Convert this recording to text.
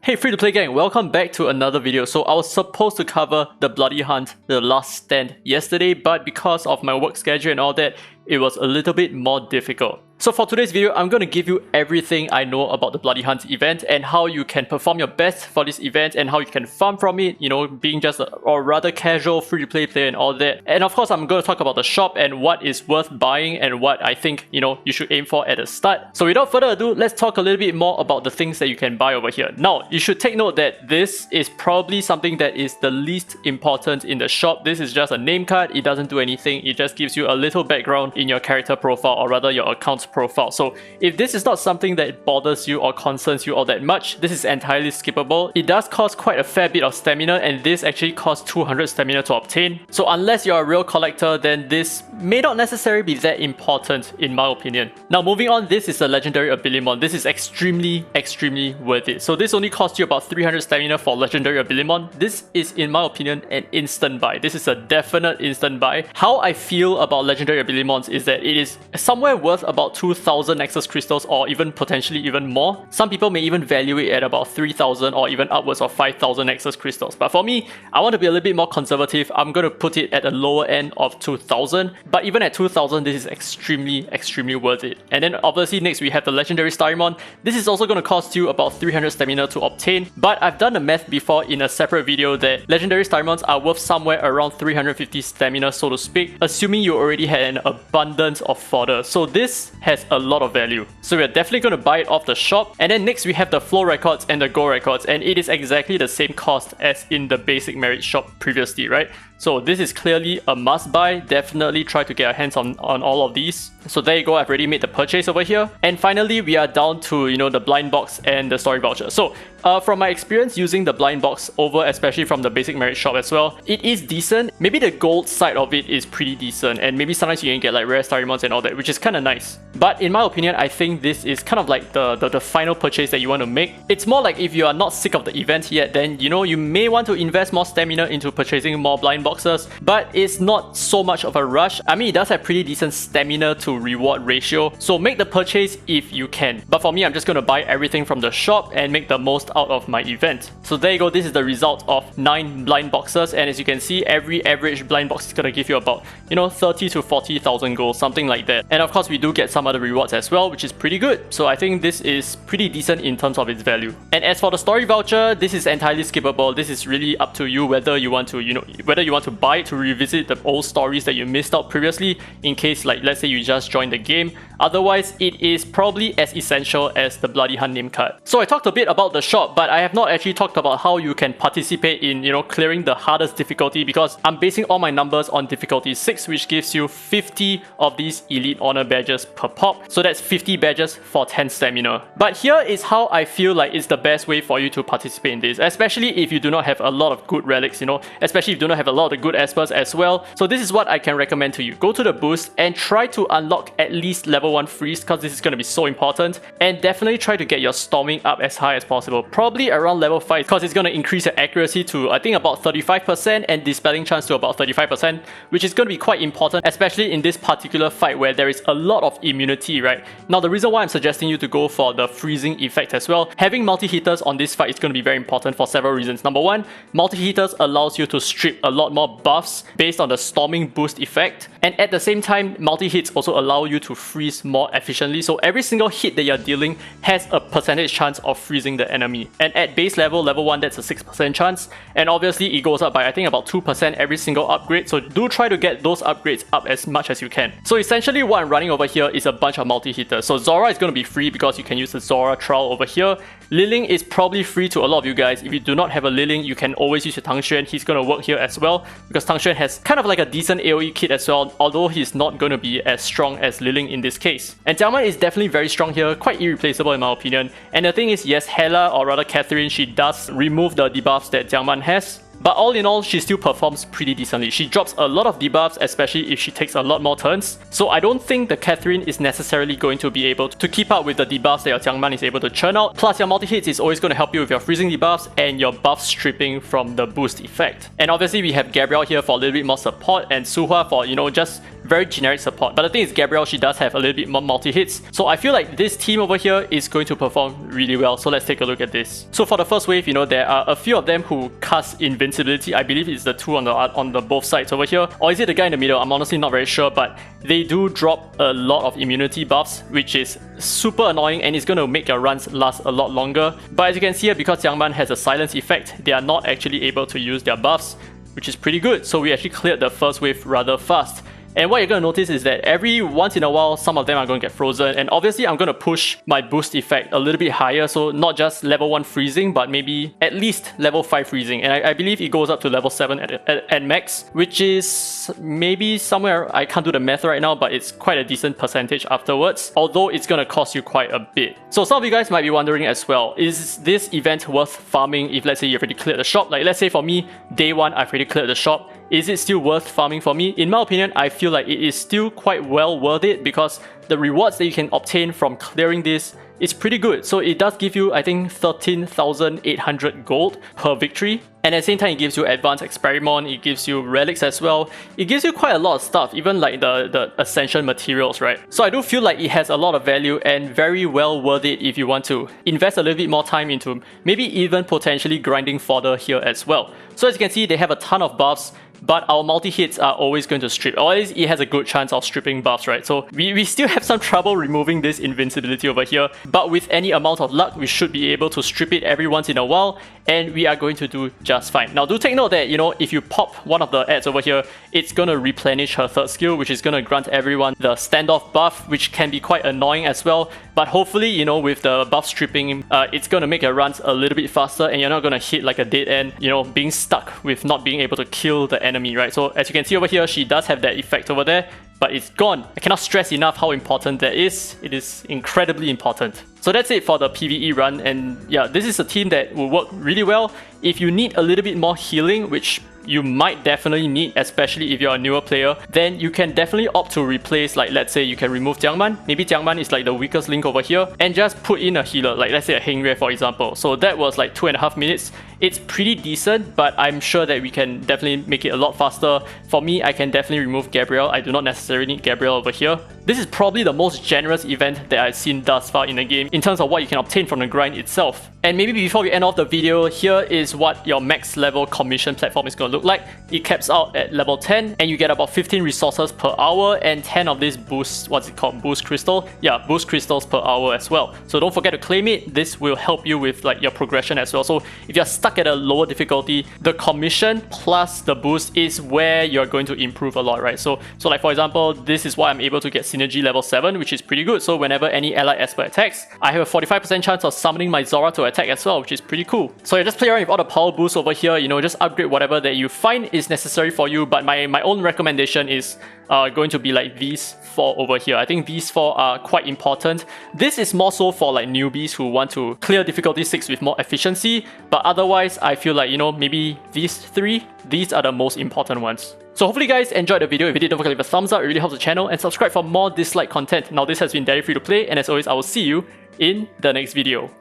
Hey free-to-play gang, welcome back to another video. So I was supposed to cover the Bloody Hunt, the last stand yesterday, but because of my work schedule and all that, it was a little bit more difficult. So for today's video, I'm going to give you everything I know about the Bloody Hunt event and how you can perform your best for this event and how you can farm from it, you know, being just a or rather casual free-to-play player and all that. And of course, I'm going to talk about the shop and what is worth buying and what I think, you know, you should aim for at the start. So without further ado, let's talk a little bit more about the things that you can buy over here. Now, you should take note that this is probably something that is the least important in the shop. This is just a name card. It doesn't do anything. It just gives you a little background in your character profile or rather your account's profile. So if this is not something that bothers you or concerns you all that much, this is entirely skippable. It does cost quite a fair bit of stamina, and this actually costs 200 stamina to obtain. So unless you're a real collector, then this may not necessarily be that important in my opinion. Now moving on, this is a legendary Abilimon. This is extremely worth it. So this only costs you about 300 stamina for legendary Abilimon. This is, in my opinion, an instant buy. This is a definite instant buy. How I feel about legendary Abilimons is that it is somewhere worth about 2,000 Nexus Crystals or even potentially even more. Some people may even value it at about 3,000 or even upwards of 5,000 Nexus Crystals. But for me, I want to be a little bit more conservative. I'm going to put it at the lower end of 2,000. But even at 2,000, this is extremely worth it. And then obviously next we have the legendary Starymon. This is also going to cost you about 300 stamina to obtain. But I've done the math before in a separate video that legendary Starymons are worth somewhere around 350 stamina, so to speak, assuming you already had an abundance of fodder. So this has a lot of value. So we're definitely going to buy it off the shop. And then next we have the flow records and the gold records, and it is exactly the same cost as in the basic merit shop previously, right? So this is clearly a must buy. Definitely try to get your hands on all of these. So there you go, I've already made the purchase over here. And finally, we are down to, you know, the blind box and the story voucher. So from my experience using the blind box over, especially from the basic merit shop as well, it is decent. Maybe the gold side of it is pretty decent, and maybe sometimes you can get like rare Starymons and all that, which is kind of nice. But in my opinion, I think this is kind of like the final purchase that you want to make. It's more like if you are not sick of the event yet, then you know you may want to invest more stamina into purchasing more blind boxes, but it's not so much of a rush. I mean, it does have pretty decent stamina to reward ratio, so make the purchase if you can. But for me, I'm just going to buy everything from the shop and make the most out of my event. So there you go, this is the result of 9 blind boxes, and as you can see, every average blind box is going to give you about, you know, 30 to 40,000 gold, something like that. And of course, we do get some other rewards as well, which is pretty good. So I think this is pretty decent in terms of its value. And as for the story voucher, this is entirely skippable. This is really up to you whether you want to, you know, whether you want to buy it to revisit the old stories that you missed out previously, in case like let's say you just joined the game. Otherwise, it is probably as essential as the Bloody Hunt name card. So I talked a bit about the shop, but I have not actually talked about how you can participate in, you know, clearing the hardest difficulty, because I'm basing all my numbers on difficulty 6, which gives you 50 of these elite honor badges per pop. So that's 50 badges for 10 stamina. But here is how I feel like it's the best way for you to participate in this, especially if you do not have a lot of good relics, you know, especially if you do not have a lot of the good espers as well. So this is what I can recommend to you. Go to the boost and try to unlock at least level 1 freeze, because this is going to be so important, and definitely try to get your storming up as high as possible, probably around level 5, because it's going to increase your accuracy to I think about 35% and dispelling chance to about 35%, which is going to be quite important, especially in this particular fight where there is a lot of immunity, right? Now the reason why I'm suggesting you to go for the freezing effect as well, having multi-hitters on this fight is going to be very important for several reasons. Number one, multi-hitters allows you to strip a lot more buffs based on the storming boost effect, and at the same time, multi-hits also allow you to freeze more efficiently. So every single hit that you're dealing has a percentage chance of freezing the enemy, and at base level 1, that's a 6% chance, and obviously it goes up by I think about 2% every single upgrade. So do try to get those upgrades up as much as you can. So essentially what I'm running over here is a bunch of multi-hitters. So Zora is going to be free because you can use the Zora trial over here. Liling is probably free to a lot of you guys. If you do not have a Liling, you can always use your Tang Xuan. He's going to work here as well, because Tang Xuan has kind of like a decent AoE kit as well, although he's not going to be as strong as Liling in this case. And Jiangman is definitely very strong here, quite irreplaceable in my opinion. And the thing is, yes, Hela, or rather Catherine, she does remove the debuffs that Jiangman has, but all in all, she still performs pretty decently. She drops a lot of debuffs, especially if she takes a lot more turns. So I don't think the Catherine is necessarily going to be able to keep up with the debuffs that your Jiangman is able to churn out. Plus, your multi-hits is always going to help you with your freezing debuffs and your buff stripping from the boost effect. And obviously, we have Gabrielle here for a little bit more support, and Suhua for, you know, just very generic support. But the thing is, Gabrielle, she does have a little bit more multi-hits. So I feel like this team over here is going to perform really well. So let's take a look at this. So for the first wave, you know, there are a few of them who cast invincibility. I believe it's the two on the both sides over here. Or is it the guy in the middle? I'm honestly not very sure, but they do drop a lot of immunity buffs, which is super annoying and it's going to make your runs last a lot longer. But as you can see here, because Jiangman has a silence effect, they are not actually able to use their buffs, which is pretty good. So we actually cleared the first wave rather fast. And what you're going to notice is that every once in a while, some of them are going to get frozen. And obviously, I'm going to push my boost effect a little bit higher. So not just level 1 freezing, but maybe at least level 5 freezing. And I believe it goes up to level 7 at max, which is maybe somewhere, I can't do the math right now, but it's quite a decent percentage afterwards. Although it's going to cost you quite a bit. So some of you guys might be wondering as well, is this event worth farming if let's say you've already cleared the shop? Like let's say for me, day 1, I've already cleared the shop. Is it still worth farming for me? In my opinion, I feel like it is still quite well worth it because the rewards that you can obtain from clearing this is pretty good. So it does give you, I think, 13,800 gold per victory. And at the same time, it gives you advanced experiment, it gives you relics as well. It gives you quite a lot of stuff, even like the ascension materials, right? So I do feel like it has a lot of value and very well worth it if you want to invest a little bit more time into maybe even potentially grinding fodder here as well. So as you can see, they have a ton of buffs, but our multi-hits are always going to strip. Or at least it has a good chance of stripping buffs, right? So we still have some trouble removing this invincibility over here, but with any amount of luck, we should be able to strip it every once in a while, and we are going to do just fine. Now do take note that, you know, if you pop one of the ads over here, it's going to replenish her third skill, which is going to grant everyone the standoff buff, which can be quite annoying as well. But hopefully, you know, with the buff stripping, it's going to make your runs a little bit faster and you're not going to hit like a dead end, you know, being stuck with not being able to kill the enemy, right? So as you can see over here, she does have that effect over there, but it's gone. I cannot stress enough how important that is. It is incredibly important. So that's it for the PvE run, and yeah, this is a team that will work really well. If you need a little bit more healing, which you might definitely need, especially if you're a newer player, then you can definitely opt to replace, like let's say you can remove Jiangman. Maybe Jiangman is like the weakest link over here, and just put in a healer, like let's say a Hengrui for example. So that was like 2.5 minutes. It's pretty decent, but I'm sure that we can definitely make it a lot faster. For me, I can definitely remove Gabrielle. I do not necessarily need Gabrielle over here. This is probably the most generous event that I've seen thus far in the game in terms of what you can obtain from the grind itself. And maybe before we end off the video, here is what your max level commission platform is going to look like. It caps out at level 10 and you get about 15 resources per hour and 10 of these boost, what's it called, boost crystal? Yeah, boost crystals per hour as well. So don't forget to claim it. This will help you with like your progression as well. So if you're stuck at a lower difficulty, the commission plus the boost is where you're going to improve a lot, right? So like for example, this is why I'm able to get synergy level 7, which is pretty good. So whenever any allied expert attacks, I have a 45% chance of summoning my Zora to attack as well, which is pretty cool. So you just play around with all the power boosts over here, you know, just upgrade whatever that you find is necessary for you. But my own recommendation is going to be like these 4 over here. I think these 4 are quite important. This is more so for like newbies who want to clear difficulty 6 with more efficiency, but otherwise I feel like, you know, maybe these 3, these are the most important ones. So hopefully you guys enjoyed the video. If you did, don't forget to leave a thumbs up, it really helps the channel, and subscribe for more Dislyte content. Now this has been Daddy Free to Play, and as always I will see you in the next video.